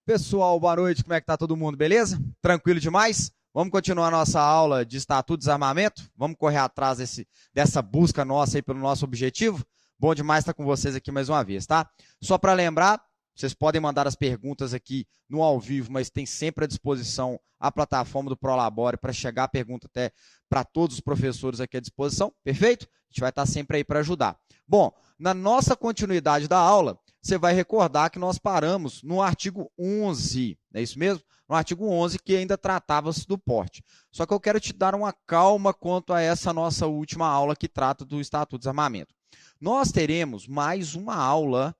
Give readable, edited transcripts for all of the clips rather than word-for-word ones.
Pessoal, boa noite, como é que tá todo mundo, beleza? Tranquilo demais? Vamos continuar a nossa aula de Estatuto de Desarmamento? Vamos correr atrás dessa busca nossa aí pelo nosso objetivo? Bom demais estar com vocês aqui mais uma vez, tá? Só para lembrar, vocês podem mandar as perguntas aqui no ao vivo, mas tem sempre à disposição a plataforma do Prolabore para chegar a pergunta até para todos os professores aqui à disposição, perfeito? A gente vai estar sempre aí para ajudar. Bom, na nossa continuidade da aula, você vai recordar que nós paramos no artigo 11, é isso mesmo? No artigo 11, que ainda tratava-se do porte. Só que eu quero te dar uma calma quanto a essa nossa última aula que trata do Estatuto de Desarmamento. Nós teremos mais uma aula,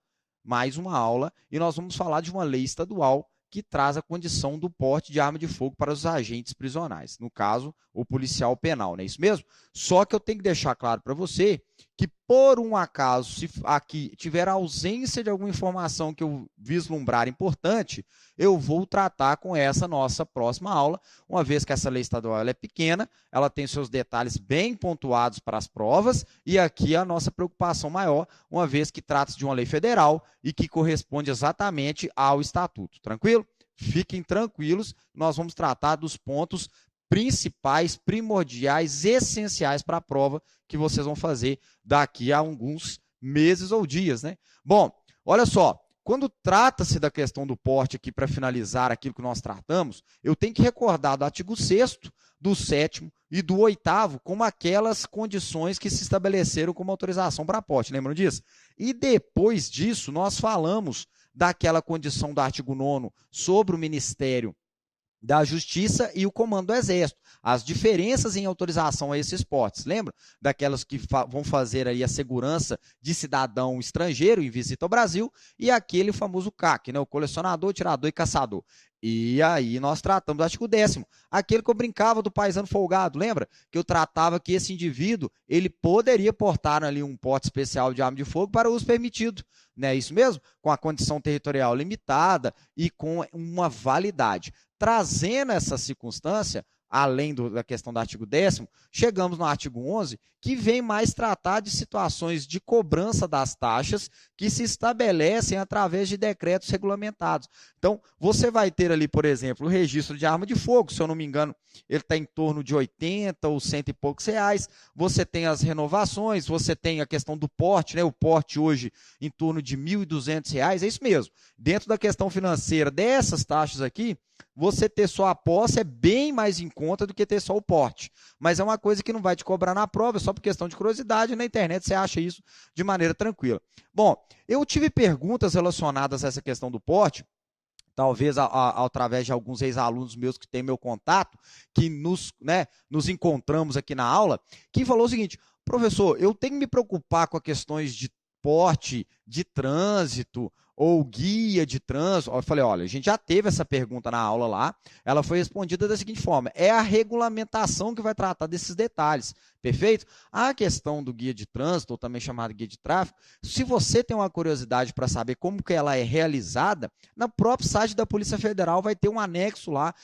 e nós vamos falar de uma lei estadual que traz a condição do porte de arma de fogo para os agentes prisionais, no caso, o policial penal, não é isso mesmo? Só que eu tenho que deixar claro para você que, por um acaso, se aqui tiver ausência de alguma informação que eu vislumbrar importante, eu vou tratar com essa nossa próxima aula, uma vez que essa lei estadual ela é pequena, ela tem seus detalhes bem pontuados para as provas, e aqui a nossa preocupação maior, uma vez que trata-se de uma lei federal e que corresponde exatamente ao Estatuto. Tranquilo? Fiquem tranquilos, nós vamos tratar dos pontos principais, primordiais, essenciais para a prova que vocês vão fazer daqui a alguns meses ou dias, né? Bom, olha só, quando trata-se da questão do porte aqui, para finalizar aquilo que nós tratamos, eu tenho que recordar do artigo 6º, do 7º e do 8º como aquelas condições que se estabeleceram como autorização para porte, lembram disso? E depois disso, nós falamos daquela condição do artigo 9º sobre o Ministério da Justiça e o Comando do Exército. As diferenças em autorização a esses portes. Lembra? Daquelas que vão fazer aí a segurança de cidadão estrangeiro em visita ao Brasil e aquele famoso CAC, né? O colecionador, tirador e caçador. E aí nós tratamos do artigo 10º, aquele que eu brincava do paisano folgado, lembra? Que eu tratava que esse indivíduo, ele poderia portar ali um porte especial de arma de fogo para uso permitido, né? Isso mesmo? Com a condição territorial limitada e com uma validade. Trazendo essa circunstância, além da questão do artigo 10º, chegamos no artigo 11, que vem mais tratar de situações de cobrança das taxas que se estabelecem através de decretos regulamentados. Então, você vai ter ali, por exemplo, o registro de arma de fogo, se eu não me engano, ele está em torno de 80 ou 100 e poucos reais. Você tem as renovações, você tem a questão do porte, né? O porte hoje em torno de R$ 1.200, é isso mesmo. Dentro da questão financeira dessas taxas aqui, você ter só a posse é bem mais em conta do que ter só o porte. Mas é uma coisa que não vai te cobrar na prova, é só por questão de curiosidade, na internet você acha isso de maneira tranquila. Bom, eu tive perguntas relacionadas a essa questão do porte, talvez através de alguns ex-alunos meus que têm meu contato, que nos encontramos aqui na aula, que falou o seguinte: professor, eu tenho que me preocupar com as questões de porte, de trânsito ou guia de trânsito. Eu falei, olha, a gente já teve essa pergunta na aula lá, ela foi respondida da seguinte forma: é a regulamentação que vai tratar desses detalhes, perfeito? A questão do guia de trânsito, ou também chamado guia de tráfego, se você tem uma curiosidade para saber como que ela é realizada, no próprio site da Polícia Federal vai ter um anexo lá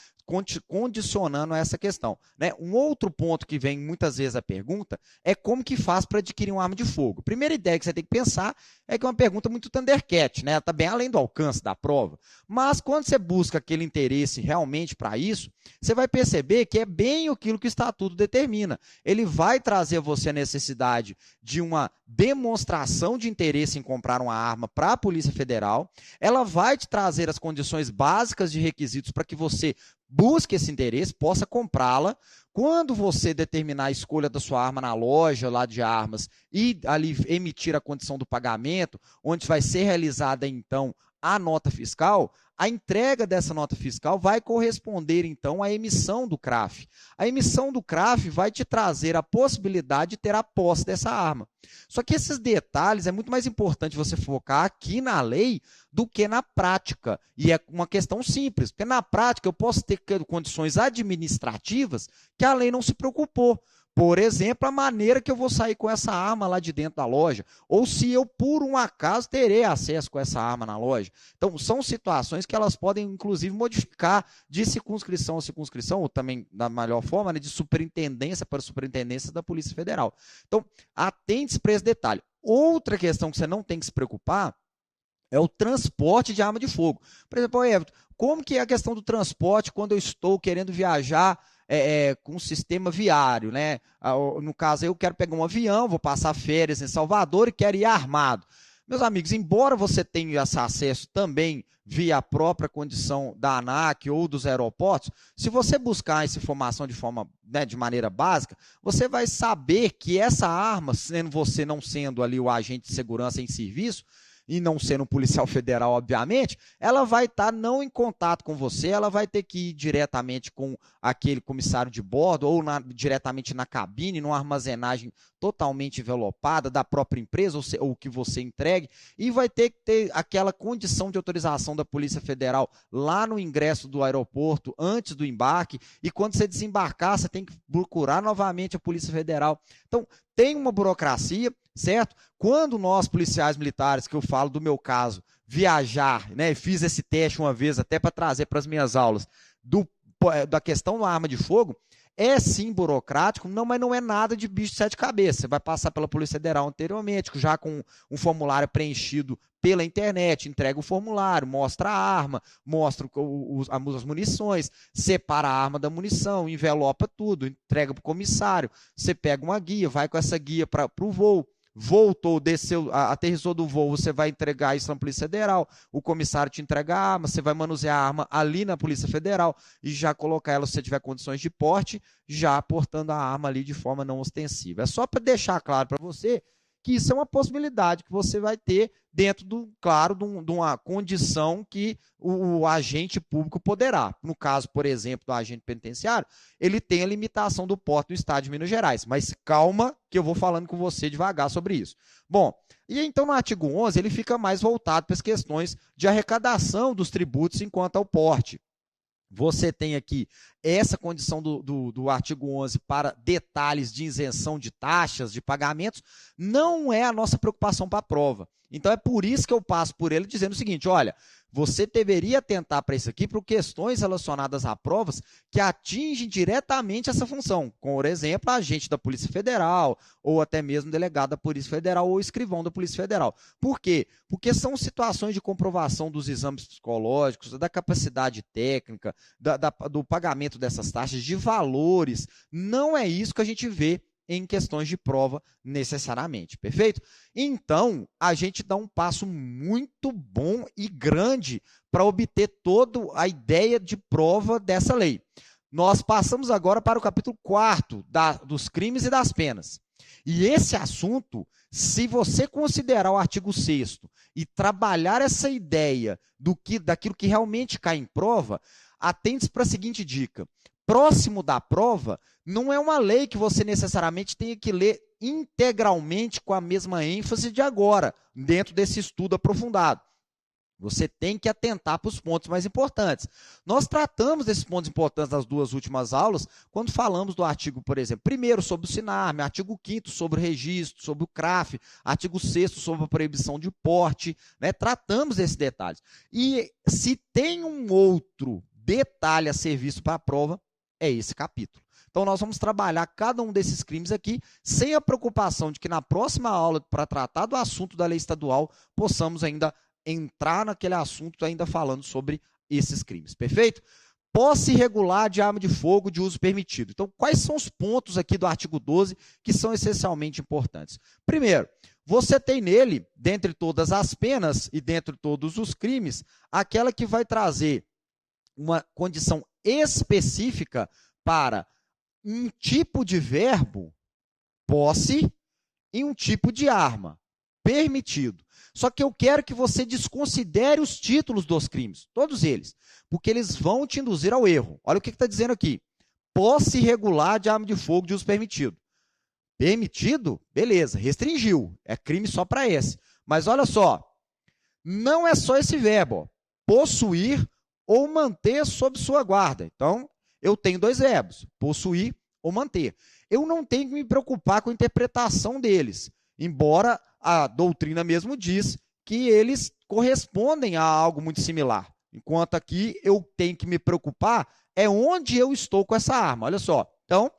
condicionando essa questão, né? Um outro ponto que vem muitas vezes a pergunta é como que faz para adquirir uma arma de fogo. Primeira ideia que você tem que pensar é que é uma pergunta muito Thundercat, né? Está bem além do alcance da prova. Mas quando você busca aquele interesse realmente para isso, você vai perceber que é bem aquilo que o Estatuto determina. Ele vai trazer a você a necessidade de uma demonstração de interesse em comprar uma arma para a Polícia Federal, ela vai te trazer as condições básicas de requisitos para que você busque esse interesse, possa comprá-la. Quando você determinar a escolha da sua arma na loja lá de armas e ali emitir a condição do pagamento, onde vai ser realizada então a nota fiscal, a entrega dessa nota fiscal vai corresponder então à emissão do CRAF. A emissão do CRAF vai te trazer a possibilidade de ter a posse dessa arma. Só que esses detalhes é muito mais importante você focar aqui na lei do que na prática. E é uma questão simples, porque na prática eu posso ter condições administrativas que a lei não se preocupou. Por exemplo, a maneira que eu vou sair com essa arma lá de dentro da loja, ou se eu, por um acaso, terei acesso com essa arma na loja. Então, são situações que elas podem, inclusive, modificar de circunscrição a circunscrição, ou também, da melhor forma, né, de superintendência para superintendência da Polícia Federal. Então, atente-se para esse detalhe. Outra questão que você não tem que se preocupar é o transporte de arma de fogo. Por exemplo, Everton, como que é a questão do transporte quando eu estou querendo viajar com um sistema viário, né? No caso, eu quero pegar um avião, vou passar férias em Salvador e quero ir armado. Meus amigos, embora você tenha esse acesso também via a própria condição da ANAC ou dos aeroportos, se você buscar essa informação de forma, né, de maneira básica, você vai saber que essa arma, sendo você não sendo ali o agente de segurança em serviço, e não sendo um policial federal, obviamente, ela vai estar não em contato com você, ela vai ter que ir diretamente com aquele comissário de bordo ou diretamente na cabine, numa armazenagem totalmente envelopada da própria empresa ou que você entregue, e vai ter que ter aquela condição de autorização da Polícia Federal lá no ingresso do aeroporto, antes do embarque, e quando você desembarcar, você tem que procurar novamente a Polícia Federal. Então, tem uma burocracia, certo? Quando nós, policiais militares, que eu falo do meu caso, viajar, né, fiz esse teste uma vez até para trazer para as minhas aulas, da questão da arma de fogo, é sim burocrático, não, mas não é nada de bicho de sete cabeças. Você vai passar pela Polícia Federal anteriormente, já com um formulário preenchido pela internet, entrega o formulário, mostra a arma, mostra as munições, separa a arma da munição, envelopa tudo, entrega para o comissário, você pega uma guia, vai com essa guia para o voo, voltou, desceu, aterrissou do voo, você vai entregar isso na Polícia Federal, o comissário te entrega a arma, você vai manusear a arma ali na Polícia Federal e já colocar ela, se você tiver condições de porte, já portando a arma ali de forma não ostensiva. É só para deixar claro para você que isso é uma possibilidade que você vai ter dentro, claro, de uma condição que o agente público poderá. No caso, por exemplo, do agente penitenciário, ele tem a limitação do porte no estado de Minas Gerais. Mas calma que eu vou falando com você devagar sobre isso. Bom, e então no artigo 11 ele fica mais voltado para as questões de arrecadação dos tributos enquanto ao porte. Você tem aqui essa condição do artigo 11 para detalhes de isenção de taxas, de pagamentos, não é a nossa preocupação para a prova. Então, é por isso que eu passo por ele dizendo o seguinte, olha, você deveria atentar para isso aqui por questões relacionadas a provas que atingem diretamente essa função. Por exemplo, agente da Polícia Federal, ou até mesmo delegado da Polícia Federal, ou escrivão da Polícia Federal. Por quê? Porque são situações de comprovação dos exames psicológicos, da capacidade técnica, do pagamento dessas taxas, de valores. Não é isso que a gente vê em questões de prova necessariamente, perfeito? Então, a gente dá um passo muito bom e grande para obter toda a ideia de prova dessa lei. Nós passamos agora para o capítulo 4 dos crimes e das penas. E esse assunto, se você considerar o artigo 6º e trabalhar essa ideia daquilo que realmente cai em prova, atente-se para a seguinte dica. Próximo da prova, não é uma lei que você necessariamente tenha que ler integralmente com a mesma ênfase de agora, dentro desse estudo aprofundado. Você tem que atentar para os pontos mais importantes. Nós tratamos desses pontos importantes nas duas últimas aulas, quando falamos do artigo, por exemplo, primeiro sobre o SINARME, artigo 5º sobre o registro, sobre o CRAF, artigo 6º sobre a proibição de porte, né? Tratamos desses detalhes. E se tem um outro detalhe a ser visto para a prova, é esse capítulo. Então, nós vamos trabalhar cada um desses crimes aqui, sem a preocupação de que na próxima aula, para tratar do assunto da lei estadual, possamos ainda entrar naquele assunto ainda falando sobre esses crimes, perfeito? Posse irregular de arma de fogo de uso permitido. Então, quais são os pontos aqui do artigo 12 que são essencialmente importantes? Primeiro, você tem nele, dentre todas as penas e dentre todos os crimes, aquela que vai trazer uma condição específica para um tipo de verbo, posse, e um tipo de arma, permitido. Só que eu quero que você desconsidere os títulos dos crimes, todos eles, porque eles vão te induzir ao erro. Olha o que está dizendo aqui. Posse irregular de arma de fogo de uso permitido. Permitido? Beleza, restringiu. É crime só para esse. Mas olha só, não é só esse verbo, ó, possuir ou manter sob sua guarda. Então, eu tenho dois verbos, possuir ou manter. Eu não tenho que me preocupar com a interpretação deles, embora a doutrina mesmo diz que eles correspondem a algo muito similar. Enquanto aqui eu tenho que me preocupar é onde eu estou com essa arma. Olha só. Então,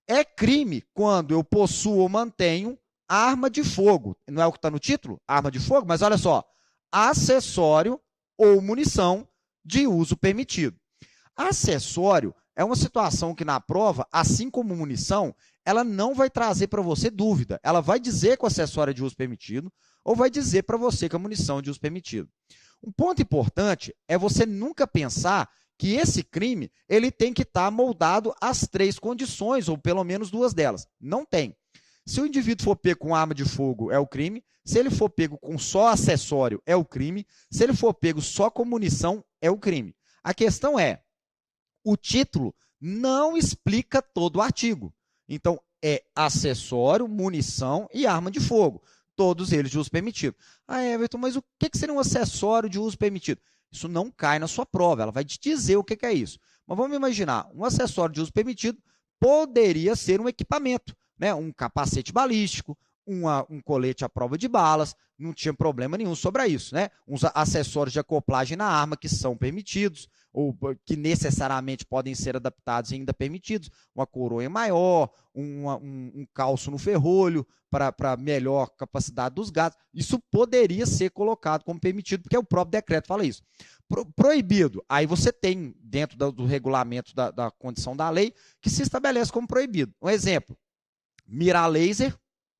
é crime quando eu possuo ou mantenho arma de fogo. Não é o que está no título? Arma de fogo? Mas olha só. acessório ou munição de uso permitido. Acessório é uma situação que na prova, assim como munição, ela não vai trazer para você dúvida. Ela vai dizer que o acessório é de uso permitido ou vai dizer para você que a munição é de uso permitido. Um ponto importante é você nunca pensar que esse crime ele tem que estar moldado às 3 condições, ou pelo menos 2 delas. Não tem. Se o indivíduo for pego com arma de fogo, é o crime. Se ele for pego com só acessório, é o crime. Se ele for pego só com munição, é o crime. A questão é, o título não explica todo o artigo. Então, é acessório, munição e arma de fogo. Todos eles de uso permitido. Ah, Everton, mas o que seria um acessório de uso permitido? Isso não cai na sua prova, ela vai te dizer o que é isso. Mas vamos imaginar, um acessório de uso permitido poderia ser um equipamento, né? Um capacete balístico, um colete à prova de balas, não tinha problema nenhum sobre isso, né? Uns acessórios de acoplagem na arma que são permitidos, ou que necessariamente podem ser adaptados e ainda permitidos, uma coroa maior, um calço no ferrolho para melhor capacidade dos gatos. Isso poderia ser colocado como permitido, porque o próprio decreto fala isso. Proibido, aí você tem dentro do regulamento da condição da lei que se estabelece como proibido. Um exemplo, mirar laser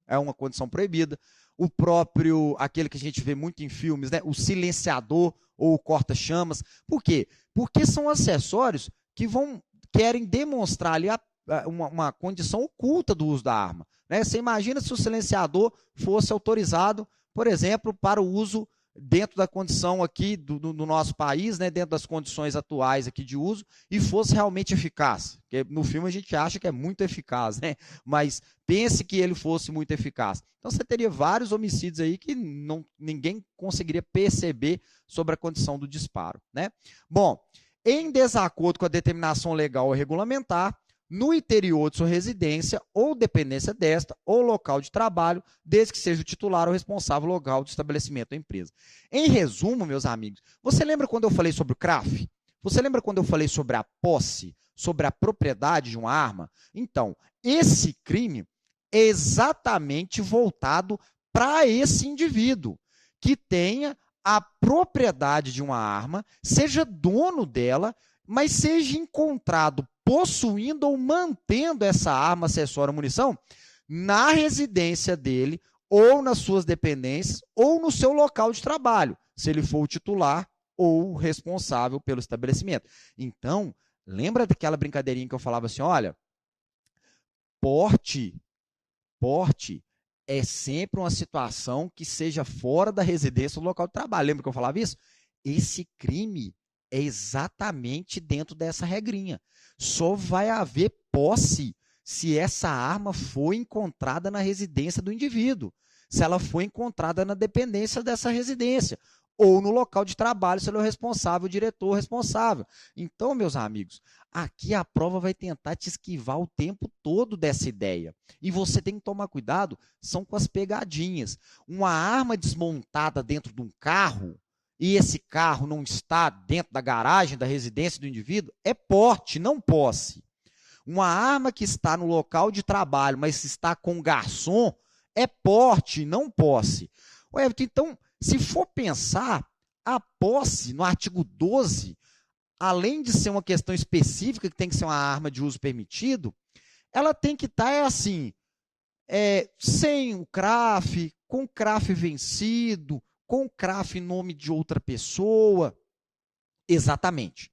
é uma condição proibida. O próprio, aquele que a gente vê muito em filmes, né? O silenciador ou o corta-chamas. Por quê? Porque são acessórios que querem demonstrar ali uma condição oculta do uso da arma. Né? Você imagina se o silenciador fosse autorizado, por exemplo, para o uso dentro da condição aqui do nosso país, né, dentro das condições atuais aqui de uso, e fosse realmente eficaz. Porque no filme a gente acha que é muito eficaz, né? Mas pense que ele fosse muito eficaz. Então você teria vários homicídios aí que ninguém conseguiria perceber sobre a condição do disparo, né? Bom, em desacordo com a determinação legal ou regulamentar, no interior de sua residência ou dependência desta ou local de trabalho, desde que seja o titular ou responsável local do estabelecimento da empresa. Em resumo, meus amigos, você lembra quando eu falei sobre o CRAF? Você lembra quando eu falei sobre a posse, sobre a propriedade de uma arma? Então, esse crime é exatamente voltado para esse indivíduo, que tenha a propriedade de uma arma, seja dono dela, mas seja encontrado possuindo ou mantendo essa arma, acessório ou munição na residência dele, ou nas suas dependências, ou no seu local de trabalho, se ele for o titular ou o responsável pelo estabelecimento. Então, lembra daquela brincadeirinha que eu falava assim, olha, porte é sempre uma situação que seja fora da residência ou do local de trabalho. Lembra que eu falava isso? Esse crime é exatamente dentro dessa regrinha. Só vai haver posse se essa arma for encontrada na residência do indivíduo, se ela for encontrada na dependência dessa residência, ou no local de trabalho, se ele é o responsável, o diretor responsável. Então, meus amigos, aqui a prova vai tentar te esquivar o tempo todo dessa ideia. E você tem que tomar cuidado, são com as pegadinhas. Uma arma desmontada dentro de um carro, e esse carro não está dentro da garagem da residência do indivíduo, é porte, não posse. Uma arma que está no local de trabalho, mas está com garçom, é porte, não posse. Então, se for pensar, a posse, no artigo 12, além de ser uma questão específica, que tem que ser uma arma de uso permitido, ela tem que estar sem o CRAF, com o CRAF vencido, com o CRAF em nome de outra pessoa. Exatamente.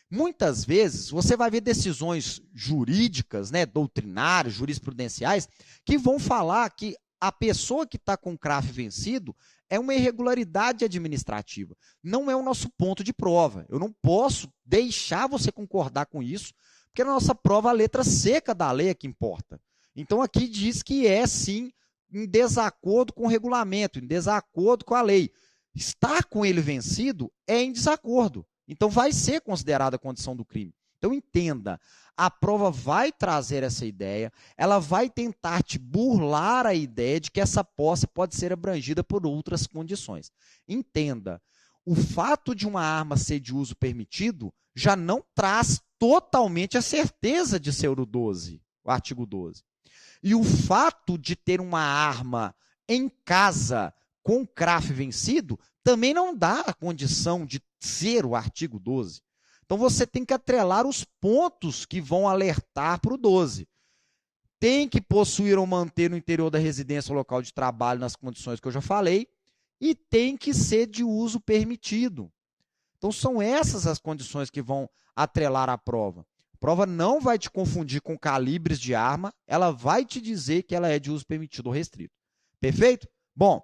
Muitas vezes você vai ver decisões jurídicas, né, doutrinárias, jurisprudenciais, que vão falar que a pessoa que está com o CRAF vencido é uma irregularidade administrativa. Não é o nosso ponto de prova. Eu não posso deixar você concordar com isso, porque na nossa prova a letra seca da lei é que importa. Então aqui diz que é sim em desacordo com o regulamento, em desacordo com a lei. Estar com ele vencido é em desacordo. Então vai ser considerada a condição do crime. Então entenda, a prova vai trazer essa ideia, ela vai tentar te burlar a ideia de que essa posse pode ser abrangida por outras condições. Entenda, o fato de uma arma ser de uso permitido já não traz totalmente a certeza de ser o 12, o artigo 12. E o fato de ter uma arma em casa com CRAF vencido, também não dá a condição de ser o artigo 12. Então, você tem que atrelar os pontos que vão alertar para o 12. Tem que possuir ou manter no interior da residência ou local de trabalho nas condições que eu já falei, e tem que ser de uso permitido. Então, são essas as condições que vão atrelar a prova. A prova não vai te confundir com calibres de arma, ela vai te dizer que ela é de uso permitido ou restrito. Perfeito? Bom,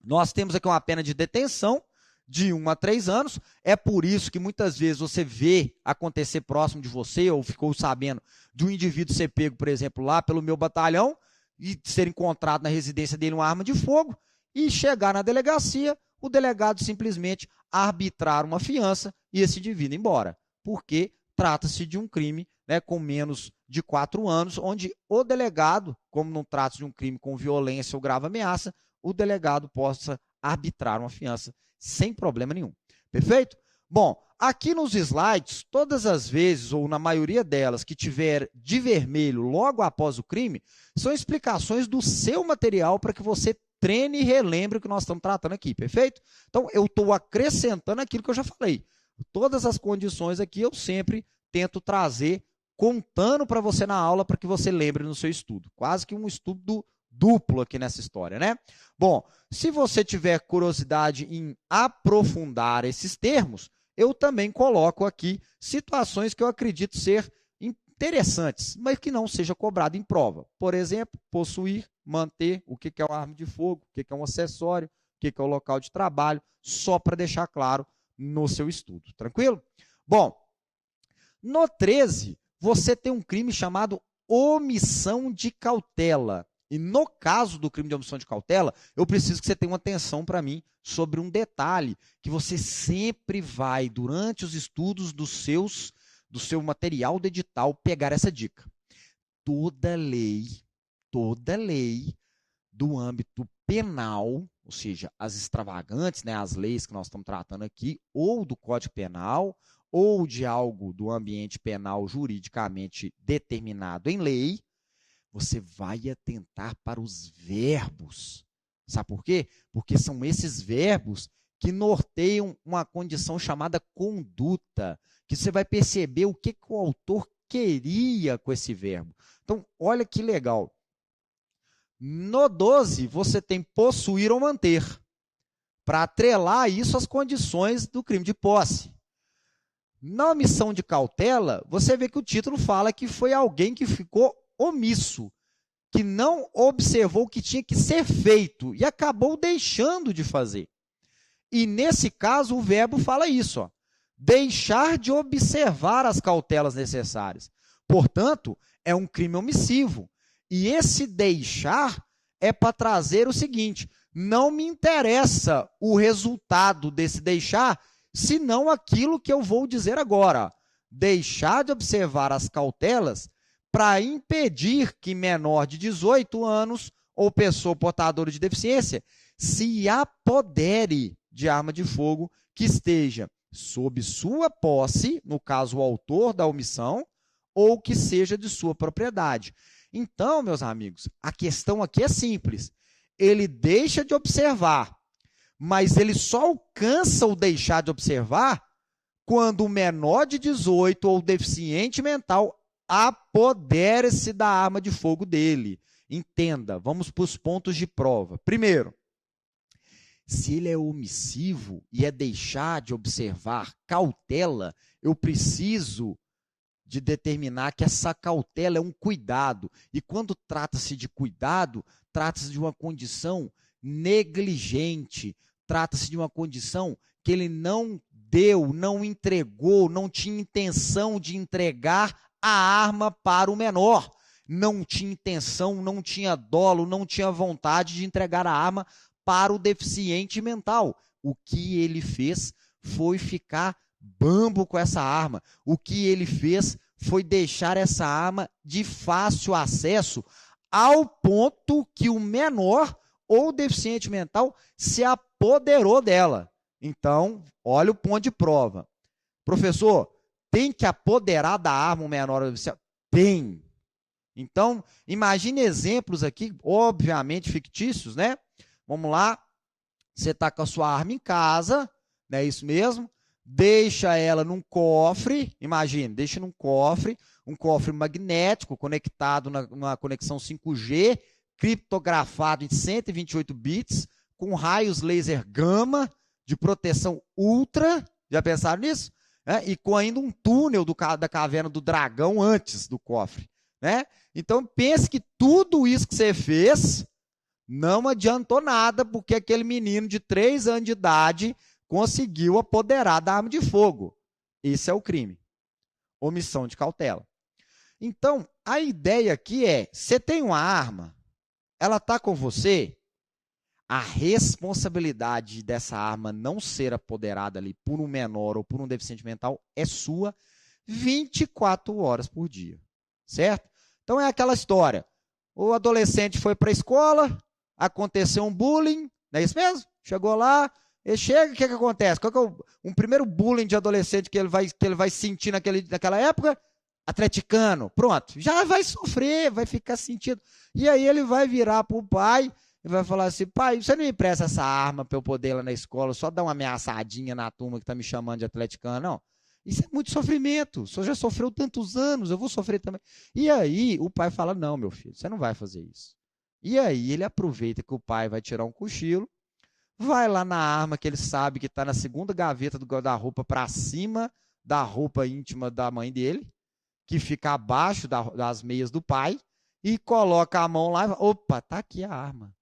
nós temos aqui uma pena de detenção de 1 a 3 anos, é por isso que muitas vezes você vê acontecer próximo de você, ou ficou sabendo de um indivíduo ser pego, por exemplo, lá pelo meu batalhão, e ser encontrado na residência dele uma arma de fogo, e chegar na delegacia, o delegado simplesmente arbitrar uma fiança e esse indivíduo ir embora, porque trata-se de um crime, né, com menos de 4 anos, onde o delegado, como não trata-se de um crime com violência ou grave ameaça, o delegado possa arbitrar uma fiança sem problema nenhum. Perfeito? Bom, aqui nos slides, todas as vezes, ou na maioria delas, que tiver de vermelho logo após o crime, são explicações do seu material para que você treine e relembre o que nós estamos tratando aqui, perfeito? Então, eu estou acrescentando aquilo que eu já falei. Todas as condições aqui eu sempre tento trazer, contando para você na aula, para que você lembre no seu estudo. Quase que um estudo duplo aqui nessa história, né? Bom, se você tiver curiosidade em aprofundar esses termos, eu também coloco aqui situações que eu acredito ser interessantes, mas que não seja cobrado em prova. Por exemplo, possuir, manter, o que é uma arma de fogo, o que é um acessório, o que é o local de trabalho, só para deixar claro no seu estudo. Tranquilo? Bom, no 13, você tem um crime chamado omissão de cautela. E no caso do crime de omissão de cautela, eu preciso que você tenha uma atenção para mim sobre um detalhe que você sempre vai, durante os estudos do seu material do edital, pegar essa dica. Toda lei do âmbito penal, ou seja, as extravagantes, né, as leis que nós estamos tratando aqui, ou do Código Penal, ou de algo do ambiente penal juridicamente determinado em lei, você vai atentar para os verbos. Sabe por quê? Porque são esses verbos que norteiam uma condição chamada conduta, que você vai perceber o que o autor queria com esse verbo. Então, olha que legal. No 12, você tem possuir ou manter, para atrelar isso às condições do crime de posse. Na omissão de cautela, você vê que o título fala que foi alguém que ficou omisso, que não observou o que tinha que ser feito e acabou deixando de fazer. E nesse caso, o verbo fala isso, ó, deixar de observar as cautelas necessárias. Portanto, é um crime omissivo. E esse deixar é para trazer o seguinte: não me interessa o resultado desse deixar, senão aquilo que eu vou dizer agora. Deixar de observar as cautelas para impedir que menor de 18 anos ou pessoa portadora de deficiência se apodere de arma de fogo que esteja sob sua posse, no caso o autor da omissão, ou que seja de sua propriedade. Então, meus amigos, a questão aqui é simples. Ele deixa de observar, mas ele só alcança o deixar de observar quando o menor de 18 ou deficiente mental apodere-se da arma de fogo dele. Entenda, vamos para os pontos de prova. Primeiro, se ele é omissivo e é deixar de observar cautela, eu preciso de determinar que essa cautela é um cuidado. E quando trata-se de cuidado, trata-se de uma condição negligente, trata-se de uma condição que ele não deu, não entregou, não tinha intenção de entregar a arma para o menor. Não tinha intenção, não tinha dolo, não tinha vontade de entregar a arma para o deficiente mental. O que ele fez foi ficar bambo com essa arma. O que ele fez foi deixar essa arma de fácil acesso ao ponto que o menor ou deficiente mental se apoderou dela. Então, olha o ponto de prova. Professor, tem que apoderar da arma o menor ou deficiente? Tem. Então, imagine exemplos aqui, obviamente fictícios, né? Vamos lá. Você está com a sua arma em casa, não é isso mesmo? Deixa ela num cofre, imagine, deixa num cofre, um cofre magnético conectado numa conexão 5G, criptografado em 128 bits, com raios laser gama, de proteção ultra, já pensaram nisso? E com ainda um túnel da caverna do dragão antes do cofre. Né? Então pense que tudo isso que você fez não adiantou nada, porque aquele menino de 3 anos de idade conseguiu apoderar da arma de fogo. Esse é o crime. Omissão de cautela. Então, a ideia aqui é, você tem uma arma, ela está com você, a responsabilidade dessa arma não ser apoderada ali por um menor ou por um deficiente mental é sua 24 horas por dia. Certo? Então é aquela história. O adolescente foi para a escola, aconteceu um bullying, não é isso mesmo? Chegou lá, ele chega, o que acontece? Qual que é um primeiro bullying de adolescente que ele vai sentir naquela época? Atleticano. Pronto, já vai sofrer, vai ficar sentindo. E aí ele vai virar para o pai e vai falar assim, pai, você não me empresta essa arma para eu poder ir lá na escola, só dar uma ameaçadinha na turma que está me chamando de atleticano, não. Isso é muito sofrimento, o senhor já sofreu tantos anos, eu vou sofrer também. E aí o pai fala, não, meu filho, você não vai fazer isso. E aí ele aproveita que o pai vai tirar um cochilo, vai lá na arma que ele sabe que está na segunda gaveta do guarda-roupa para cima da roupa íntima da mãe dele, que fica abaixo das meias do pai, e coloca a mão lá e fala, opa, tá aqui a arma.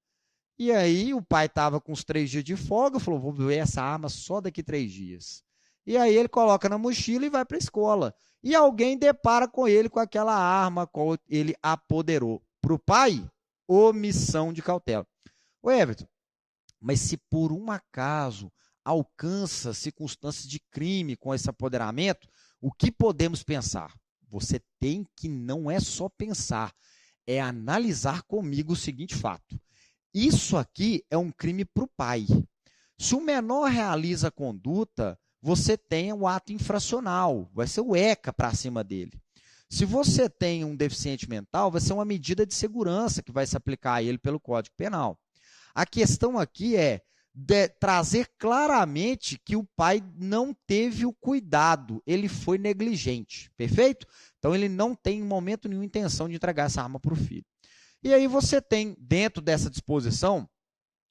E aí o pai estava com uns 3 dias de folga, falou, vou ver essa arma só daqui 3 dias. E aí ele coloca na mochila e vai para a escola. E alguém depara com ele com aquela arma qual ele apoderou. Para o pai, omissão de cautela. Ô Everton, mas se por um acaso alcança circunstâncias de crime com esse apoderamento, o que podemos pensar? Você tem que não é só pensar, é analisar comigo o seguinte fato. Isso aqui é um crime para o pai. Se o menor realiza a conduta, você tem o ato infracional, vai ser o ECA para cima dele. Se você tem um deficiente mental, vai ser uma medida de segurança que vai se aplicar a ele pelo Código Penal. A questão aqui é trazer claramente que o pai não teve o cuidado, ele foi negligente, perfeito? Então ele não tem em momento nenhum intenção de entregar essa arma para o filho. E aí você tem, dentro dessa disposição,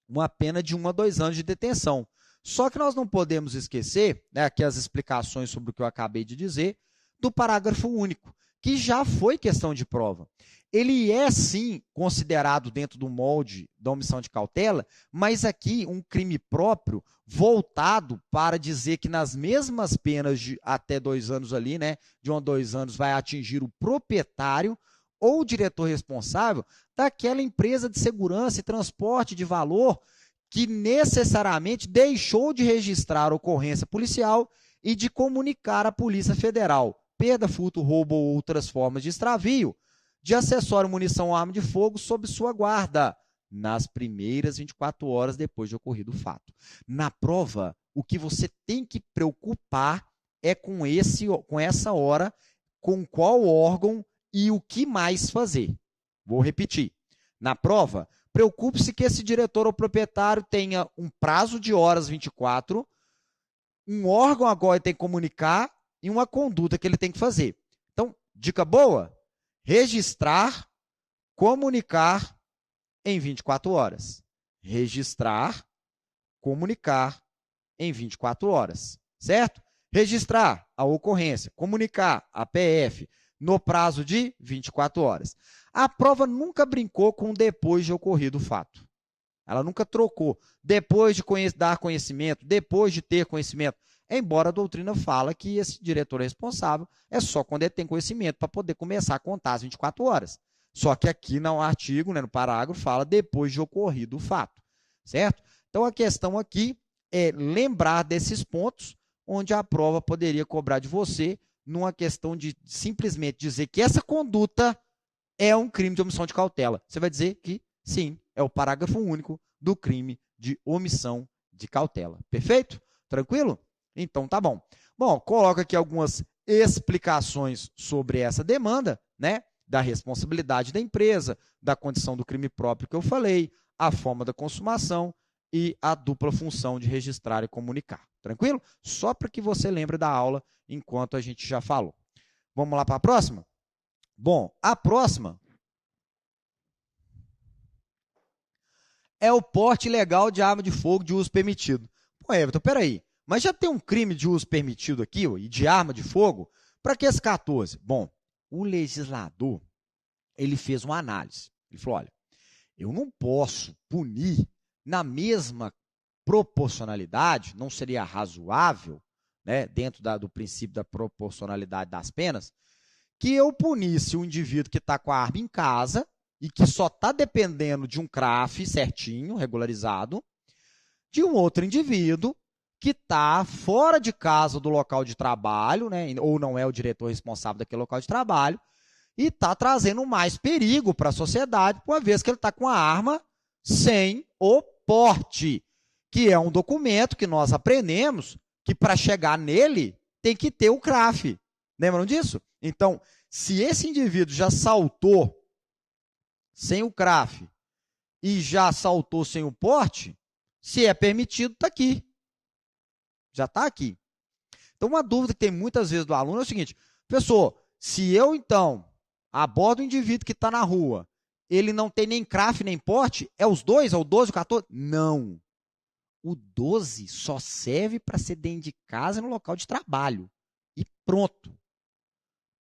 uma pena de 1 a 2 anos de detenção. Só que nós não podemos esquecer, né, aqui as explicações sobre o que eu acabei de dizer, do parágrafo único, que já foi questão de prova. Ele é, sim, considerado dentro do molde da omissão de cautela, mas aqui um crime próprio voltado para dizer que nas mesmas penas de até 2 anos ali, né, de 1 a 2 anos, vai atingir o proprietário ou o diretor responsável daquela empresa de segurança e transporte de valor que necessariamente deixou de registrar a ocorrência policial e de comunicar à Polícia Federal perda, furto, roubo ou outras formas de extravio de acessório, munição ou arma de fogo sob sua guarda nas primeiras 24 horas depois de ocorrido o fato. Na prova, o que você tem que preocupar é com essa hora, com qual órgão e o que mais fazer. Vou repetir. Na prova, preocupe-se que esse diretor ou proprietário tenha um prazo de horas 24, um órgão agora tem que comunicar e uma conduta que ele tem que fazer. Então, dica boa, registrar, comunicar em 24 horas. Registrar, comunicar em 24 horas, certo? Registrar a ocorrência, comunicar a PF no prazo de 24 horas. A prova nunca brincou com depois de ocorrido o fato. Ela nunca trocou. Depois de dar conhecimento, depois de ter conhecimento. Embora a doutrina fala que esse diretor responsável é só quando ele tem conhecimento para poder começar a contar as 24 horas. Só que aqui no artigo, né, no parágrafo, fala depois de ocorrido o fato. Certo? Então a questão aqui é lembrar desses pontos onde a prova poderia cobrar de você numa questão de simplesmente dizer que essa conduta é um crime de omissão de cautela. Você vai dizer que sim, é o parágrafo único do crime de omissão de cautela. Perfeito? Tranquilo? Então tá bom. Bom, coloco aqui algumas explicações sobre essa demanda, né? Da responsabilidade da empresa, da condição do crime próprio que eu falei, a forma da consumação e a dupla função de registrar e comunicar. Tranquilo? Só para que você lembre da aula enquanto a gente já falou. Vamos lá para a próxima? Bom, a próxima é o porte ilegal de arma de fogo de uso permitido. Pô, Everton, peraí, mas já tem um crime de uso permitido aqui, ó, e de arma de fogo? Para que esse 14? Bom, o legislador, ele fez uma análise. Ele falou, olha, eu não posso punir na mesma proporcionalidade, não seria razoável, né, dentro do princípio da proporcionalidade das penas, que eu punisse o indivíduo que está com a arma em casa e que só está dependendo de um CRAF certinho, regularizado, de um outro indivíduo que está fora de casa do local de trabalho, né, ou não é o diretor responsável daquele local de trabalho, e está trazendo mais perigo para a sociedade, uma vez que ele está com a arma sem o porte, que é um documento que nós aprendemos que para chegar nele tem que ter o CRAF. Lembram disso? Então, se esse indivíduo já saltou sem o CRAF e já saltou sem o porte, se é permitido, está aqui. Já está aqui. Então, uma dúvida que tem muitas vezes do aluno é o seguinte, professor, se eu, então, abordo o indivíduo que está na rua, ele não tem nem CRAF nem porte, é os dois, é o 12, o 14? Não. O 12 só serve para ser dentro de casa e no local de trabalho. E pronto.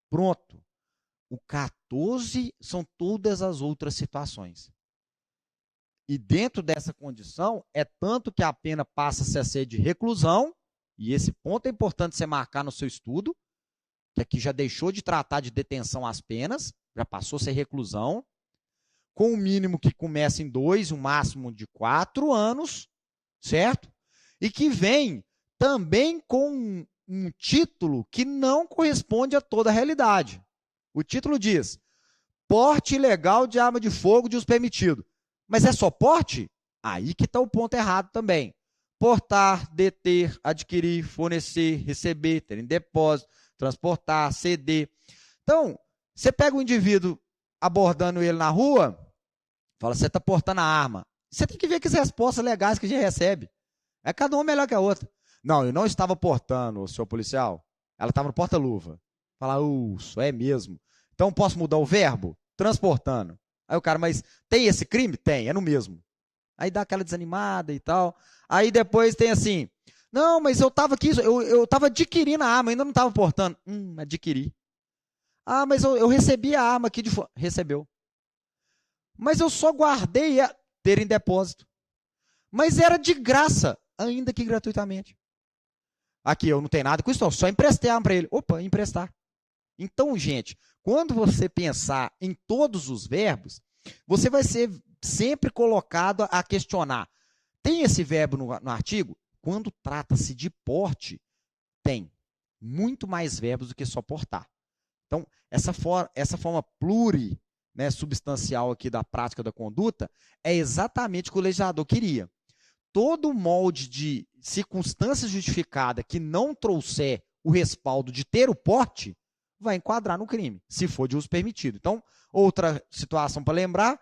Pronto. O 14 são todas as outras situações. E dentro dessa condição, é tanto que a pena passa a ser de reclusão, e esse ponto é importante você marcar no seu estudo, que aqui já deixou de tratar de detenção às penas, já passou a ser reclusão, com o mínimo que começa em 2, o máximo de 4 anos, certo? E que vem também com um título que não corresponde a toda a realidade. O título diz, porte ilegal de arma de fogo de uso permitido. Mas é só porte? Aí que está o ponto errado também. Portar, deter, adquirir, fornecer, receber, ter em depósito, transportar, ceder. Então, você pega o indivíduo abordando ele na rua, fala, você está portando a arma. Você tem que ver que as respostas legais que a gente recebe. É cada uma melhor que a outra. Não, eu não estava portando, senhor policial. Ela estava no porta-luva. Fala, isso é mesmo. Então, posso mudar o verbo? Transportando. Aí o cara, mas tem esse crime? Tem, é no mesmo. Aí dá aquela desanimada e tal. Aí depois tem assim, não, mas eu estava aqui, eu estava adquirindo a arma, ainda não estava portando. Adquiri. Ah, mas eu recebi a arma aqui de fora. Recebeu. Mas eu só guardei a ter em depósito. Mas era de graça, ainda que gratuitamente. Aqui, eu não tenho nada com isso, não. Só emprestei a arma para ele. Opa, emprestar. Então, gente, quando você pensar em todos os verbos, você vai ser sempre colocado a questionar. Tem esse verbo no artigo? Quando trata-se de porte, tem muito mais verbos do que só portar. Então, essa forma substancial aqui da prática da conduta é exatamente o que o legislador queria. Todo molde de circunstância justificada que não trouxer o respaldo de ter o porte, vai enquadrar no crime, se for de uso permitido. Então, outra situação para lembrar,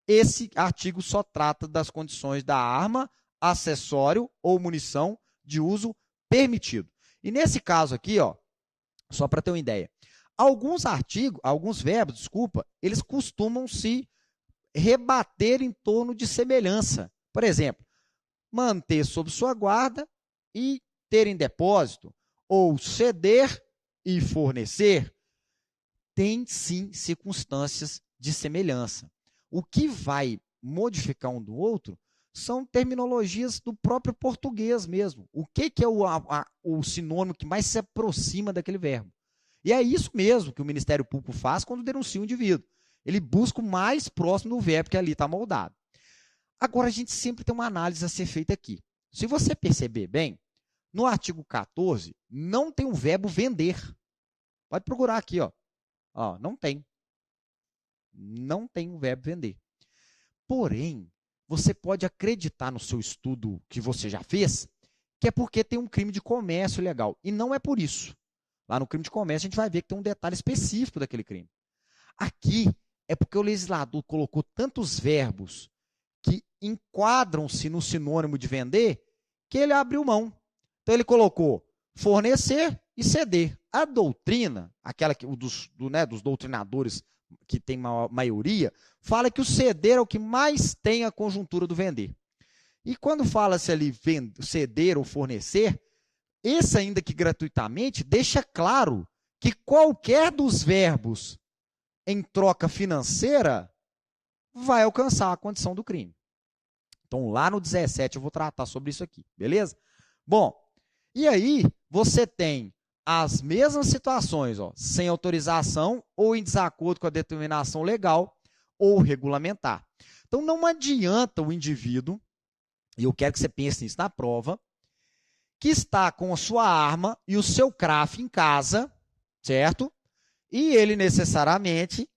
esse artigo só trata das condições da arma, acessório ou munição de uso permitido. E nesse caso aqui, ó, só para ter uma ideia, alguns verbos, eles costumam se rebater em torno de semelhança. Por exemplo, manter sob sua guarda e ter em depósito, ou ceder e fornecer, tem sim circunstâncias de semelhança. O que vai modificar um do outro são terminologias do próprio português mesmo. O que é o sinônimo que mais se aproxima daquele verbo? E é isso mesmo que o Ministério Público faz quando denuncia um indivíduo. Ele busca o mais próximo do verbo que ali está moldado. Agora, a gente sempre tem uma análise a ser feita aqui. Se você perceber bem, no artigo 14, não tem o verbo vender. Pode procurar aqui, ó. Não tem. Não tem o verbo vender. Porém, você pode acreditar no seu estudo que você já fez, que é porque tem um crime de comércio ilegal. E não é por isso. Lá no crime de comércio, a gente vai ver que tem um detalhe específico daquele crime. Aqui, é porque o legislador colocou tantos verbos que enquadram-se no sinônimo de vender que ele abriu mão. Então ele colocou fornecer e ceder. A doutrina, aquela que, dos doutrinadores que tem maioria, fala que o ceder é o que mais tem a conjuntura do vender. E quando fala-se ali ceder ou fornecer, esse ainda que gratuitamente deixa claro que qualquer dos verbos em troca financeira vai alcançar a condição do crime. Então, lá no 17 eu vou tratar sobre isso aqui, beleza? Bom, e aí você tem as mesmas situações, ó, sem autorização ou em desacordo com a determinação legal ou regulamentar. Então, não adianta o indivíduo, e eu quero que você pense nisso na prova, que está com a sua arma e o seu craft em casa, certo? E ele necessariamente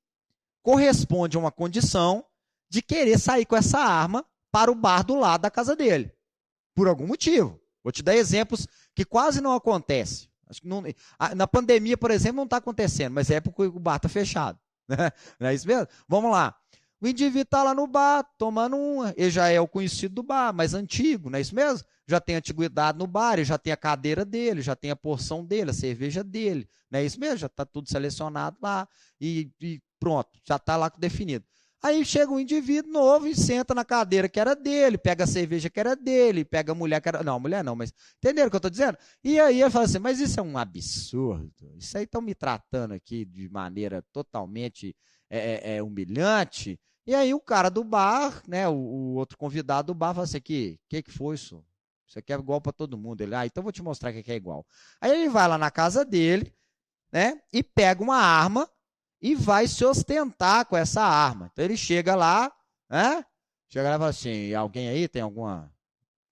corresponde a uma condição de querer sair com essa arma para o bar do lado da casa dele, por algum motivo. Vou te dar exemplos que quase não acontecem. Acho que não, na pandemia, por exemplo, não está acontecendo, mas é porque o bar está fechado. Né? Não é isso mesmo? Vamos lá. O indivíduo está lá no bar, tomando uma, ele já é o conhecido do bar, mais antigo, não é isso mesmo? Já tem antiguidade no bar, ele já tem a cadeira dele, já tem a porção dele, a cerveja dele, não é isso mesmo? Já está tudo selecionado lá e pronto, já está lá definido. Aí chega um indivíduo novo e senta na cadeira que era dele, pega a cerveja que era dele, pega a mulher que era... Não, mulher não, mas entenderam o que eu estou dizendo? E aí ele fala assim, mas isso é um absurdo, isso aí estão me tratando aqui de maneira totalmente humilhante. E aí o cara do bar, né, o outro convidado do bar fala assim, que foi isso? Isso aqui é igual para todo mundo. Ele, então vou te mostrar que é igual. Aí ele vai lá na casa dele, né, e pega uma arma e vai se ostentar com essa arma. Então ele chega lá, né, chega lá e fala assim, alguém aí tem algum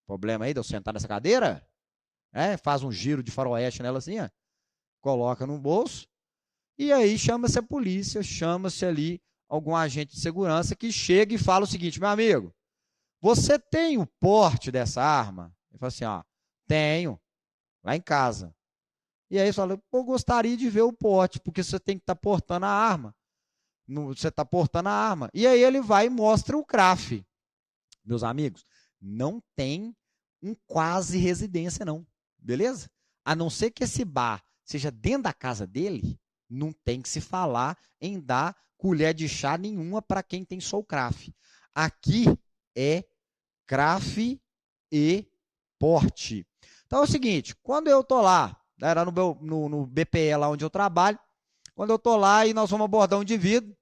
problema aí de eu sentar nessa cadeira? Faz um giro de faroeste nela assim, ó, coloca no bolso, e aí chama-se a polícia, chama-se ali algum agente de segurança que chega e fala o seguinte, meu amigo, você tem o porte dessa arma? Ele fala assim, ó, tenho, lá em casa. E aí ele fala, eu gostaria de ver o porte, porque você tem que estar portando a arma. Você está portando a arma. E aí ele vai e mostra o CRAF. Meus amigos, não tem um quase residência não, beleza? A não ser que esse bar seja dentro da casa dele, não tem que se falar em dar colher de chá nenhuma para quem tem só o CRAF. Aqui é CRAF e porte. Então é o seguinte, quando eu tô lá, era no BPE lá onde eu trabalho, quando eu tô lá e nós vamos abordar um indivíduo,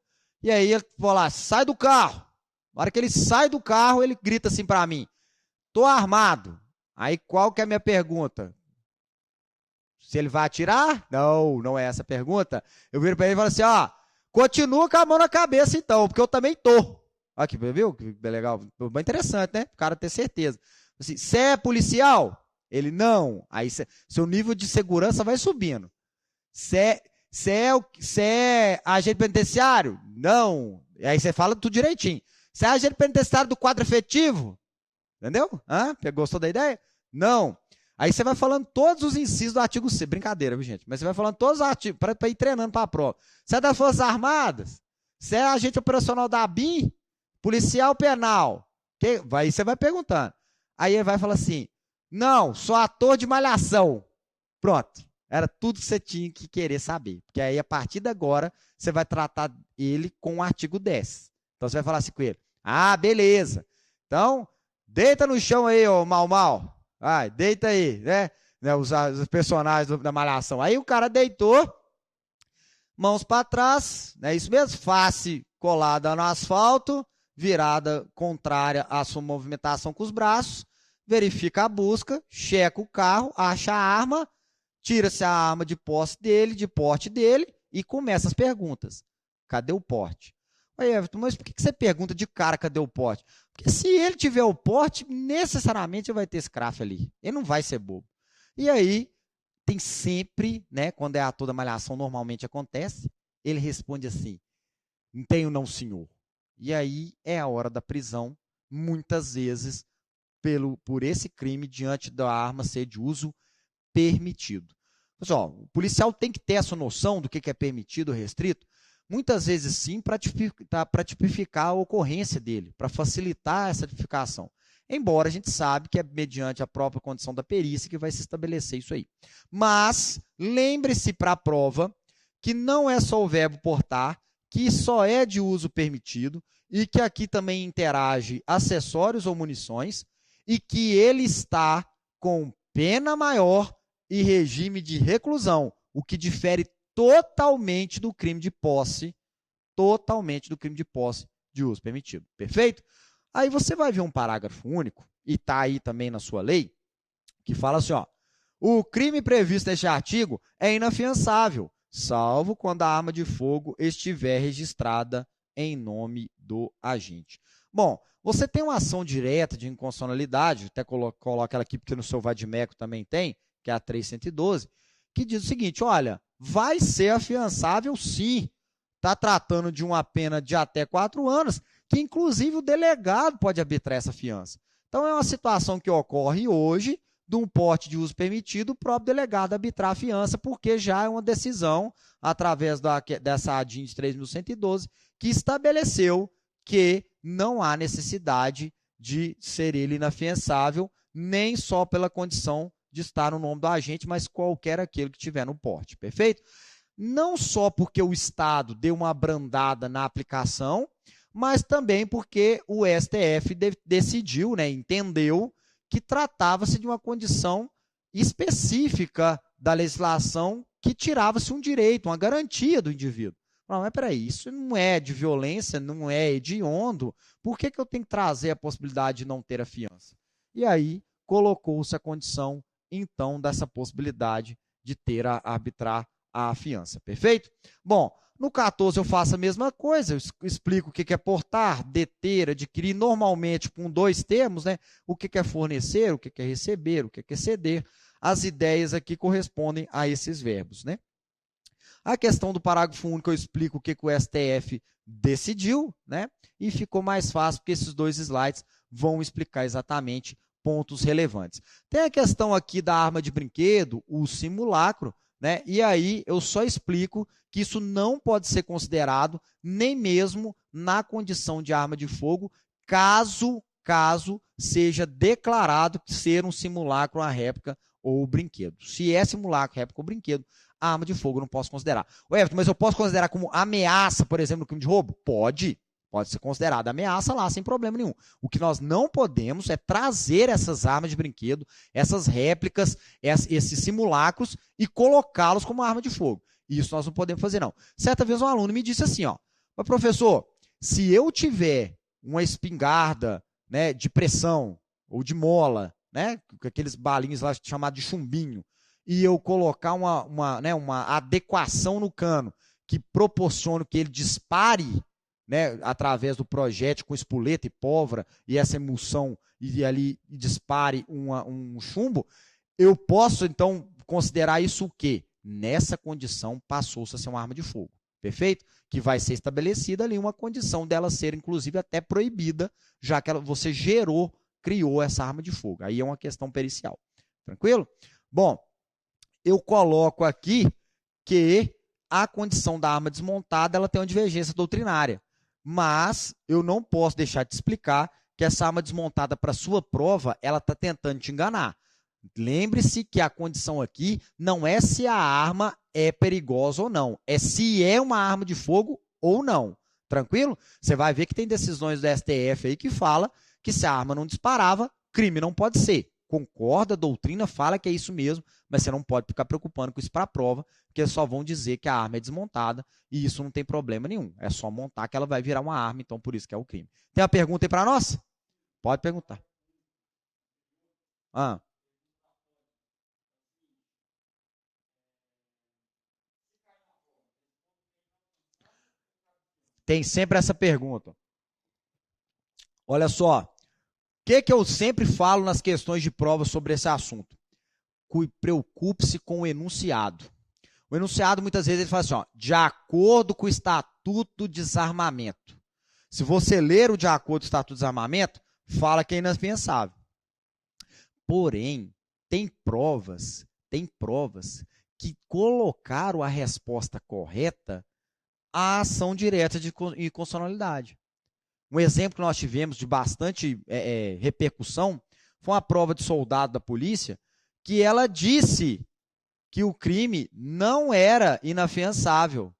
e aí ele fala lá, sai do carro. Na hora que ele sai do carro, ele grita assim para mim, tô armado. Aí qual que é a minha pergunta? Se ele vai atirar? Não, não é essa a pergunta. Eu viro para ele e falo assim, ó, continua com a mão na cabeça então, porque eu também tô. Aqui, viu? Que legal. Bem interessante, né? O cara ter certeza. Assim, você é policial? Ele, não. Aí seu nível de segurança vai subindo. Você é agente penitenciário? Não. Aí você fala tudo direitinho. Você é agente penitenciário do quadro efetivo? Entendeu? Gostou da ideia? Não. Aí você vai falando todos os incisos do artigo C. Brincadeira, viu, gente? Mas você vai falando todos os artigos para ir treinando para a prova. Você é das Forças Armadas? Você é agente operacional da ABIN? Policial penal? Aí você vai perguntando. Aí ele vai falar assim, não, sou ator de Malhação. Pronto. Era tudo que você tinha que querer saber. Porque aí, a partir de agora, você vai tratar ele com o artigo 10. Então, você vai falar assim com ele. Beleza. Então, deita no chão aí, ô mal. Vai, deita aí, né? Os personagens da Malhação. Aí o cara deitou, mãos para trás, é isso mesmo? Face colada no asfalto, virada contrária à sua movimentação com os braços, verifica a busca, checa o carro, acha a arma, tira-se a arma de posse dele, de porte dele, e começa as perguntas. Cadê o porte? Aí, Everton, mas por que você pergunta de cara cadê o porte? Porque se ele tiver o porte, necessariamente vai ter esse CRAF ali. Ele não vai ser bobo. E aí, tem sempre, né, quando é ator da Malhação, normalmente acontece, ele responde assim, não tenho não, senhor. E aí é a hora da prisão, muitas vezes, por esse crime, diante da arma ser de uso permitido. Pessoal, o policial tem que ter essa noção do que é permitido ou restrito, Muitas vezes sim, para tipificar a ocorrência dele, para facilitar essa tipificação. Embora a gente sabe que é mediante a própria condição da perícia que vai se estabelecer isso aí. Mas lembre-se para a prova que não é só o verbo portar, que só é de uso permitido e que aqui também interage acessórios ou munições e que ele está com pena maior e regime de reclusão, o que difere totalmente do crime de posse, de uso permitido. Perfeito? Aí você vai ver um parágrafo único, e está aí também na sua lei, que fala assim, ó, o crime previsto neste artigo é inafiançável, salvo quando a arma de fogo estiver registrada em nome do agente. Bom, você tem uma ação direta de inconstitucionalidade, até coloca ela aqui porque no seu vadimeco também tem, que é a 312, que diz o seguinte, olha, vai ser afiançável sim, está tratando de uma pena de até 4 anos, que inclusive o delegado pode arbitrar essa fiança. Então é uma situação que ocorre hoje, de um porte de uso permitido, o próprio delegado arbitrar a fiança, porque já é uma decisão, através dessa ADIM de 3.112, que estabeleceu que não há necessidade de ser ele inafiançável, nem só pela condição de estar no nome do agente, mas qualquer aquele que tiver no porte, perfeito? Não só porque o Estado deu uma abrandada na aplicação, mas também porque o STF decidiu, entendeu que tratava-se de uma condição específica da legislação que tirava-se um direito, uma garantia do indivíduo. Não, mas peraí, isso não é de violência, não é hediondo, por que eu tenho que trazer a possibilidade de não ter a fiança? E aí colocou-se a condição, então, dessa possibilidade de ter a arbitrar a fiança, perfeito? Bom, no 14 eu faço a mesma coisa, eu explico o que é portar, deter, adquirir, normalmente com 2 termos, o que é fornecer, o que é receber, o que é ceder. As ideias aqui correspondem a esses verbos, A questão do parágrafo único eu explico o que o STF decidiu, e ficou mais fácil porque esses 2 slides vão explicar exatamente pontos relevantes. Tem a questão aqui da arma de brinquedo, o simulacro, e aí eu só explico que isso não pode ser considerado nem mesmo na condição de arma de fogo, caso seja declarado ser um simulacro, uma réplica ou brinquedo. Se é simulacro, réplica ou brinquedo, a arma de fogo eu não posso considerar. Everton, mas eu posso considerar como ameaça, por exemplo, no crime de roubo? Pode ser considerada ameaça lá, sem problema nenhum. O que nós não podemos é trazer essas armas de brinquedo, essas réplicas, esses simulacros e colocá-los como arma de fogo. Isso nós não podemos fazer, não. Certa vez um aluno me disse assim, mas professor, se eu tiver uma espingarda de pressão ou de mola, com aqueles balinhos lá chamados de chumbinho, e eu colocar uma adequação no cano que proporcione que ele dispare através do projétil com espoleta e pólvora e essa emulsão e ali dispare um chumbo, eu posso então considerar isso o quê? Nessa condição passou-se a ser uma arma de fogo, perfeito? Que vai ser estabelecida ali uma condição dela ser inclusive até proibida, já que você criou essa arma de fogo. Aí é uma questão pericial, tranquilo? Bom, eu coloco aqui que a condição da arma desmontada ela tem uma divergência doutrinária, mas eu não posso deixar de explicar que essa arma desmontada para sua prova, ela está tentando te enganar. Lembre-se que a condição aqui não é se a arma é perigosa ou não, é se é uma arma de fogo ou não. Tranquilo? Você vai ver que tem decisões do STF aí que fala que se a arma não disparava, crime não pode ser. Concorda, a doutrina fala que é isso mesmo, mas você não pode ficar preocupando com isso para a prova, porque só vão dizer que a arma é desmontada e isso não tem problema nenhum. É só montar que ela vai virar uma arma, então por isso que é o crime. Tem uma pergunta aí para nós? Pode perguntar. Tem sempre essa pergunta. Olha só, o que eu sempre falo nas questões de prova sobre esse assunto? Preocupe-se com o enunciado. O enunciado, muitas vezes, ele fala assim, de acordo com o Estatuto do Desarmamento. Se você ler o de acordo com o Estatuto do Desarmamento, fala que é inafiançável. Porém, tem provas que colocaram a resposta correta a ação direta de inconstitucionalidade. Um exemplo que nós tivemos de bastante repercussão foi uma prova de soldado da polícia que ela disse que o crime não era inafiançável,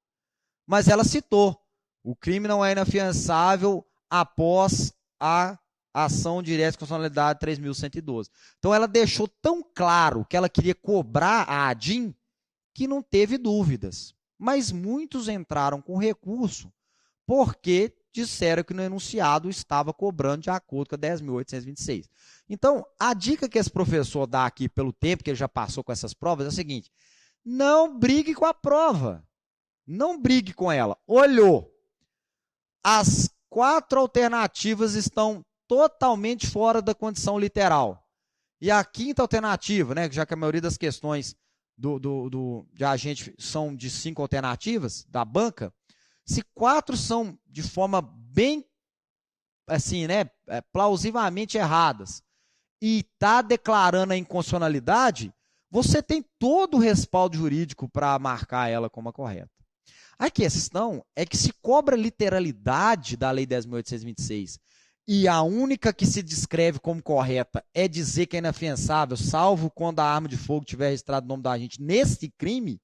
mas ela citou: o crime não é inafiançável após a ação direta de constitucionalidade 3.112. Então ela deixou tão claro que ela queria cobrar a ADIM que não teve dúvidas. Mas muitos entraram com recurso porque disseram que no enunciado estava cobrando de acordo com a 10.826. Então, a dica que esse professor dá aqui pelo tempo que ele já passou com essas provas é o seguinte: não brigue com a prova. Não brigue com ela. Olhou. As 4 alternativas estão totalmente fora da condição literal. E a 5ª alternativa, né, já que a maioria das questões de agente são de 5 alternativas da banca, se 4 são de forma bem, assim, né, plausivelmente erradas, e está declarando a inconstitucionalidade, você tem todo o respaldo jurídico para marcar ela como a correta. A questão é que se cobra literalidade da Lei 10.826 e a única que se descreve como correta é dizer que é inafiançável, salvo quando a arma de fogo tiver registrado o nome da gente nesse crime,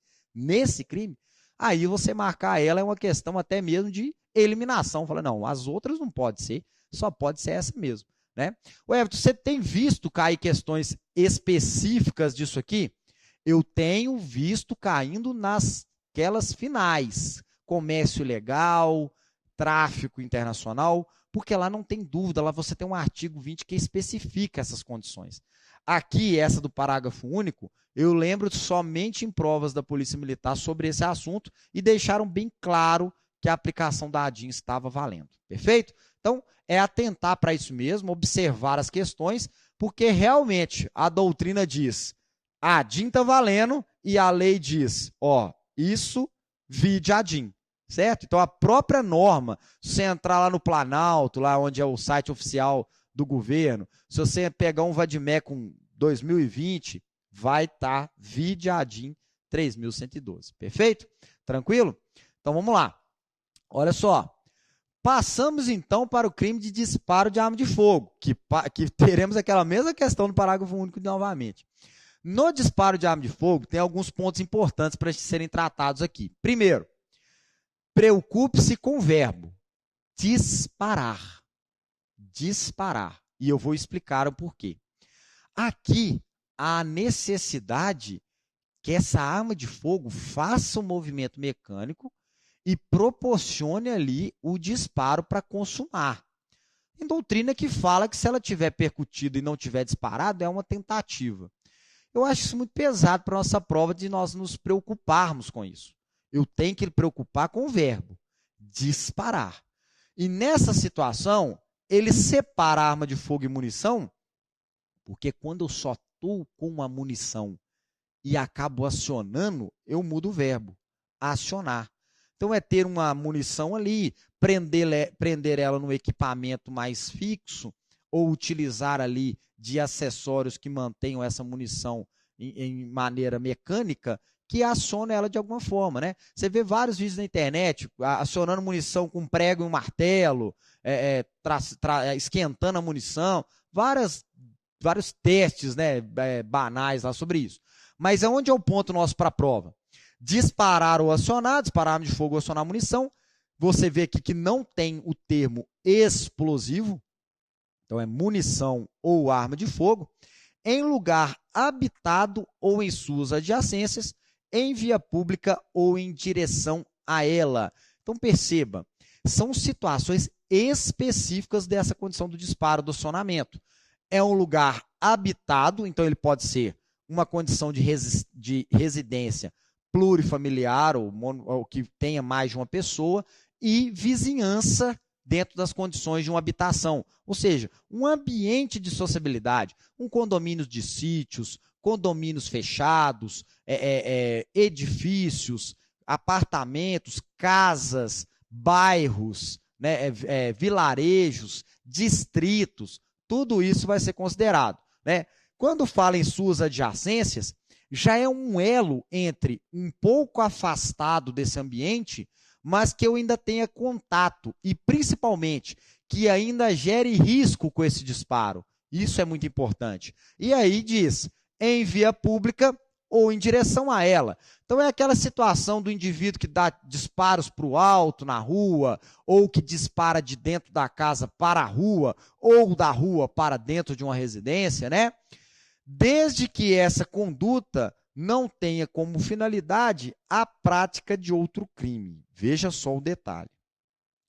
aí você marcar ela é uma questão até mesmo de eliminação. Fala, não, as outras não pode ser, só pode ser essa mesmo. Né? O Everton, você tem visto cair questões específicas disso aqui? Eu tenho visto caindo nasquelas finais, comércio ilegal, tráfico internacional, porque lá não tem dúvida, lá você tem um artigo 20 que especifica essas condições. Aqui, essa do parágrafo único, eu lembro somente em provas da Polícia Militar sobre esse assunto e deixaram bem claro que a aplicação da ADIM estava valendo. Perfeito? Então, é atentar para isso mesmo, observar as questões, porque realmente a doutrina diz: a ADIM está valendo e a lei diz, ó, isso vide ADIM. Certo? Então, a própria norma, se você entrar lá no Planalto, lá onde é o site oficial do governo, se você pegar um Vadmecum 2020, vai estar vide ADIM 3.112. Perfeito? Tranquilo? Então, vamos lá. Olha só. Passamos, então, para o crime de disparo de arma de fogo, que teremos aquela mesma questão do parágrafo único novamente. No disparo de arma de fogo, tem alguns pontos importantes para serem tratados aqui. Primeiro, preocupe-se com o verbo disparar. Disparar. E eu vou explicar o porquê. Aqui, há necessidade que essa arma de fogo faça um movimento mecânico e proporcione ali o disparo para consumar. Tem doutrina que fala que se ela tiver percutido e não tiver disparado, é uma tentativa. Eu acho isso muito pesado para a nossa prova de nós nos preocuparmos com isso. Eu tenho que me preocupar com o verbo disparar. E nessa situação, ele separa a arma de fogo e munição, porque quando eu só estou com uma munição e acabo acionando, eu mudo o verbo, acionar. Então é ter uma munição ali, prender ela no equipamento mais fixo, ou utilizar ali de acessórios que mantenham essa munição em maneira mecânica, que aciona ela de alguma forma, né? Você vê vários vídeos na internet acionando munição com prego e um martelo, esquentando a munição, vários testes, né, banais lá sobre isso. Mas onde é o ponto nosso para a prova? Disparar ou acionar, disparar arma de fogo ou acionar munição. Você vê aqui que não tem o termo explosivo, então é munição ou arma de fogo, em lugar habitado ou em suas adjacências, em via pública ou em direção a ela. Então perceba, são situações específicas dessa condição do disparo, do acionamento. É um lugar habitado, então ele pode ser uma condição de residência plurifamiliar ou que tenha mais de uma pessoa, e vizinhança dentro das condições de uma habitação, ou seja, um ambiente de sociabilidade, um condomínio de sítios, condomínios fechados, edifícios, apartamentos, casas, bairros, né, vilarejos, distritos, tudo isso vai ser considerado. Né? Quando fala em suas adjacências, já é um elo entre um pouco afastado desse ambiente, mas que eu ainda tenha contato e, principalmente, que ainda gere risco com esse disparo. Isso é muito importante. E aí diz, em via pública ou em direção a ela. Então é aquela situação do indivíduo que dá disparos para o alto na rua, ou que dispara de dentro da casa para a rua, ou da rua para dentro de uma residência, né? Desde que essa conduta não tenha como finalidade a prática de outro crime. Veja só o detalhe.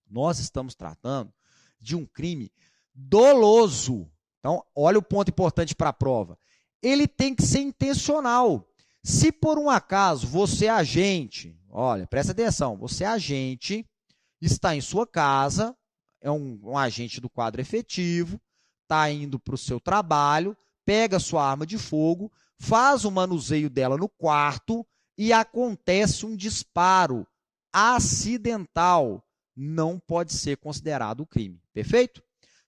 Nós estamos tratando de um crime doloso. Então, olha o ponto importante para a prova. Ele tem que ser intencional. Se por um acaso você é agente, olha, presta atenção, você é agente, está em sua casa, é um agente do quadro efetivo, está indo para o seu trabalho, pega sua arma de fogo, faz o manuseio dela no quarto e acontece um disparo acidental. Não pode ser considerado crime. Perfeito?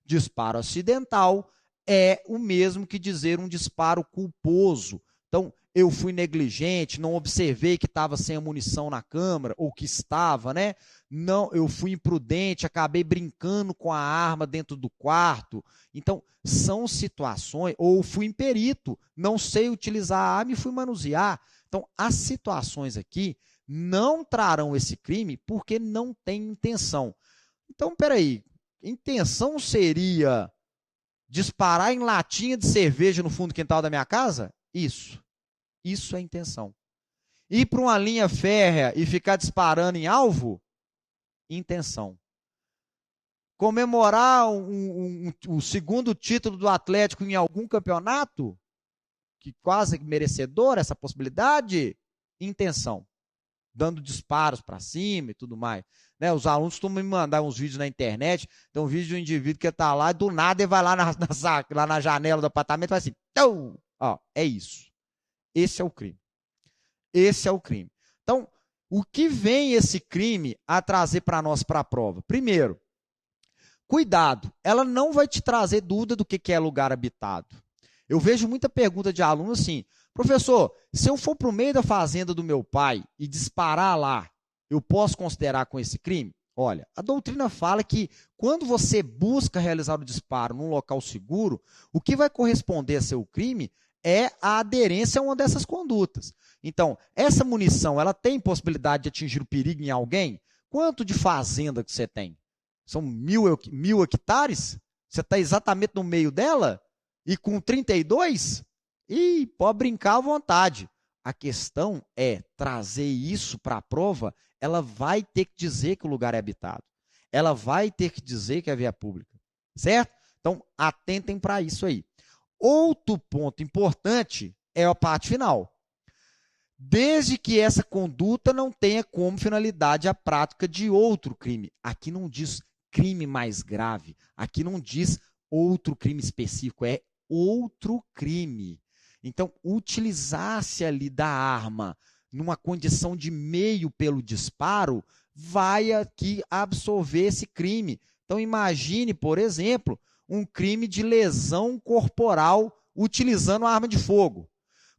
Disparo acidental é o mesmo que dizer um disparo culposo. Então, eu fui negligente, não observei que estava sem a munição na câmara, ou que estava, né? Não, eu fui imprudente, acabei brincando com a arma dentro do quarto. Então, são situações, ou fui imperito, não sei utilizar a arma e fui manusear. Então, as situações aqui não trarão esse crime porque não tem intenção. Então, peraí, intenção seria disparar em latinha de cerveja no fundo do quintal da minha casa? Isso é intenção. Ir para uma linha férrea e ficar disparando em alvo? Intenção. Comemorar o segundo título do Atlético em algum campeonato? Que quase merecedor essa possibilidade? Intenção. Dando disparos para cima e tudo mais. Né? Os alunos costumam me mandar uns vídeos na internet, tem um vídeo de um indivíduo que está lá, e do nada ele vai lá lá na janela do apartamento e faz assim, tão! Ó, é isso. Esse é o crime. Esse é o crime. Então, o que vem esse crime a trazer para nós para a prova? Primeiro, cuidado, ela não vai te trazer dúvida do que é lugar habitado. Eu vejo muita pergunta de aluno assim, professor, se eu for para o meio da fazenda do meu pai e disparar lá, eu posso considerar com esse crime? Olha, a doutrina fala que quando você busca realizar o disparo num local seguro, o que vai corresponder a seu crime é a aderência a uma dessas condutas. Então, essa munição, ela tem possibilidade de atingir o perigo em alguém? Quanto de fazenda que você tem? São 1.000 hectares? Você está exatamente no meio dela? E com 32? Ih, pode brincar à vontade. A questão é trazer isso para a prova, ela vai ter que dizer que o lugar é habitado. Ela vai ter que dizer que é via pública. Certo? Então, atentem para isso aí. Outro ponto importante é a parte final. Desde que essa conduta não tenha como finalidade a prática de outro crime. Aqui não diz crime mais grave. Aqui não diz outro crime específico. É outro crime. Então, utilizar-se ali da arma numa condição de meio pelo disparo vai aqui absorver esse crime. Então, imagine, por exemplo, um crime de lesão corporal utilizando a arma de fogo.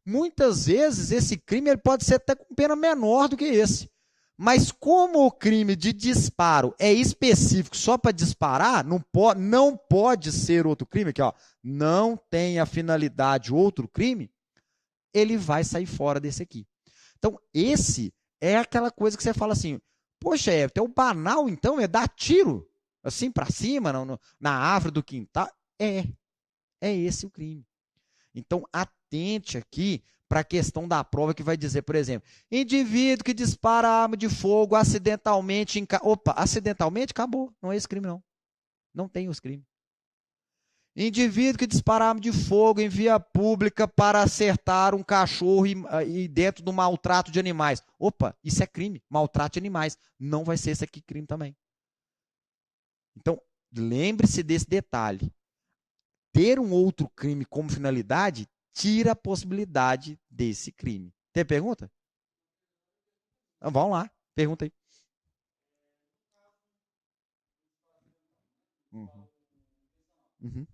Muitas vezes esse crime ele pode ser até com pena menor do que esse. Mas como o crime de disparo é específico só para disparar, não pode ser outro crime, aqui, ó, não tem a finalidade outro crime, ele vai sair fora desse aqui. Então, esse é aquela coisa que você fala assim, poxa, é o banal então, é dar tiro assim para cima, na árvore do quintal. É esse o crime. Então, atente aqui para a questão da prova que vai dizer, por exemplo, indivíduo que dispara arma de fogo acidentalmente Opa, acidentalmente? Acabou. Não é esse crime, não. Não tem os crimes. Indivíduo que dispara arma de fogo em via pública para acertar um cachorro e dentro do maltrato de animais. Opa, isso é crime. Maltrato de animais. Não vai ser esse aqui crime também. Então, lembre-se desse detalhe. Ter um outro crime como finalidade tira a possibilidade desse crime. Tem pergunta? Então, vamos lá, pergunta aí. Uhum. Uhum.